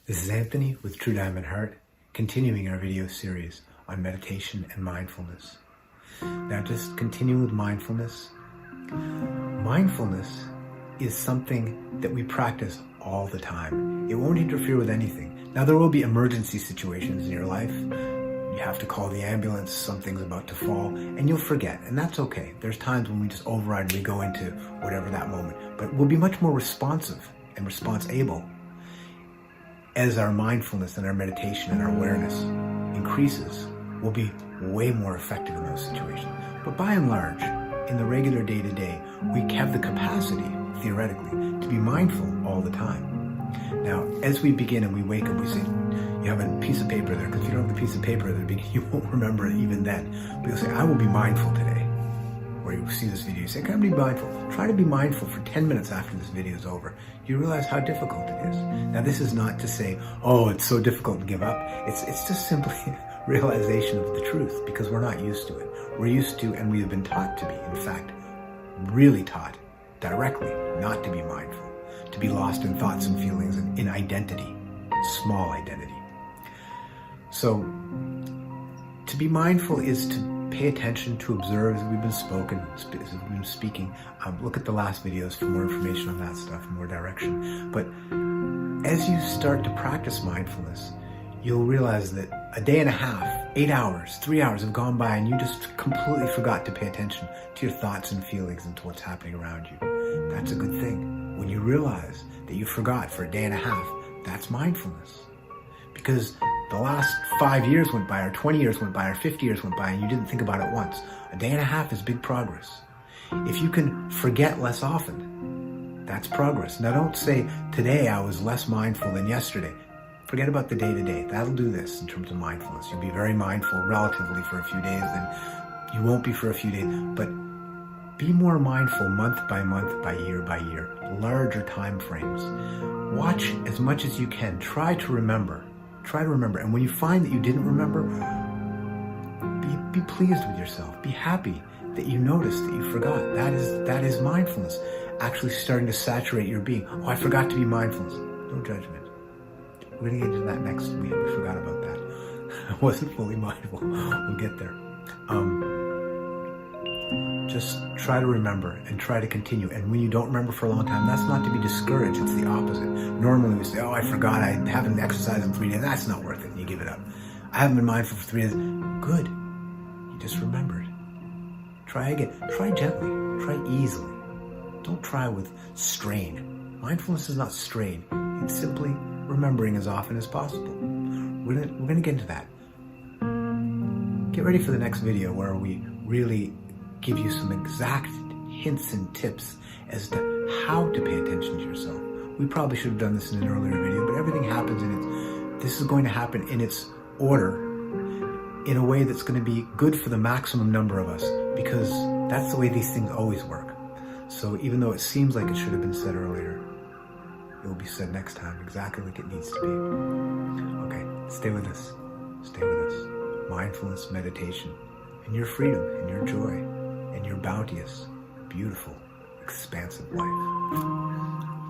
This is Anthony with True Diamond Heart, continuing our video series on meditation and mindfulness. Now just continue with mindfulness. Mindfulness is something that we practice all the time. It won't interfere with anything. Now there will be emergency situations in your life. You have to call the ambulance, something's about to fall, and you'll forget, and that's okay. There's times when we just override and we go into whatever that moment, but we'll be much more responsive and response-able as our mindfulness and our meditation and our awareness increases. We'll be way more effective in those situations. But by and large, in the regular day-to-day, we have the capacity, theoretically, to be mindful all the time. Now, as we begin and we wake up, we say, you have a piece of paper there, because if you don't have the piece of paper at the beginning, you won't remember it even then. But you'll say, I will be mindful today. Or you see this video, you say, can I be mindful? Try to be mindful for 10 minutes after this video is over. You realize how difficult it is. Now, this is not to say, oh, it's so difficult to give up. It's just simply realization of the truth, because we're not used to it. We're used to, and we have been taught to be, in fact, really taught directly not to be mindful, to be lost in thoughts and feelings and in identity, small identity. So, to be mindful is to pay attention, to observe, as we've been speaking. Look at the last videos for more information on that stuff, more direction. But as you start to practice mindfulness, you'll realize that a day and a half, 8 hours, 3 hours have gone by and you just completely forgot to pay attention to your thoughts and feelings and to what's happening around you. That's a good thing. When you realize that you forgot for a day and a half, that's mindfulness. Because the last 5 years went by, or 20 years went by, or 50 years went by, and you didn't think about it once. A day and a half is big progress. If you can forget less often, that's progress. Now don't say, today I was less mindful than yesterday. Forget about the day-to-day. That'll do this in terms of mindfulness. You'll be very mindful relatively for a few days, then you won't be for a few days. But be more mindful month by year, larger time frames. Watch as much as you can. Try to remember. And when you find that you didn't remember, be pleased with yourself. Be happy that you noticed that you forgot. That is mindfulness. Actually starting to saturate your being. Oh, I forgot to be mindful. No judgment. We're going to get into that next week. We forgot about that. I wasn't fully mindful. We'll get there. Just try to remember and try to continue. And when you don't remember for a long time, that's not to be discouraged. It's the opposite. Normally we say, oh, I forgot. I haven't exercised in 3 days. That's not worth it. And you give it up. I haven't been mindful for 3 days. Good. You just remembered. Try again. Try gently. Try easily. Don't try with strain. Mindfulness is not strain. It's simply remembering as often as possible. We're gonna get into that. Get ready for the next video where we really give you some exact hints and tips as to how to pay attention to yourself. We probably should have done this in an earlier video, but everything happens this is going to happen in its order in a way that's going to be good for the maximum number of us, because that's the way these things always work. So even though it seems like it should have been said earlier, it will be said next time exactly like it needs to be. Okay, stay with us. Stay with us. Mindfulness, meditation, and your freedom, and your joy, and your bounteous, beautiful, expansive life.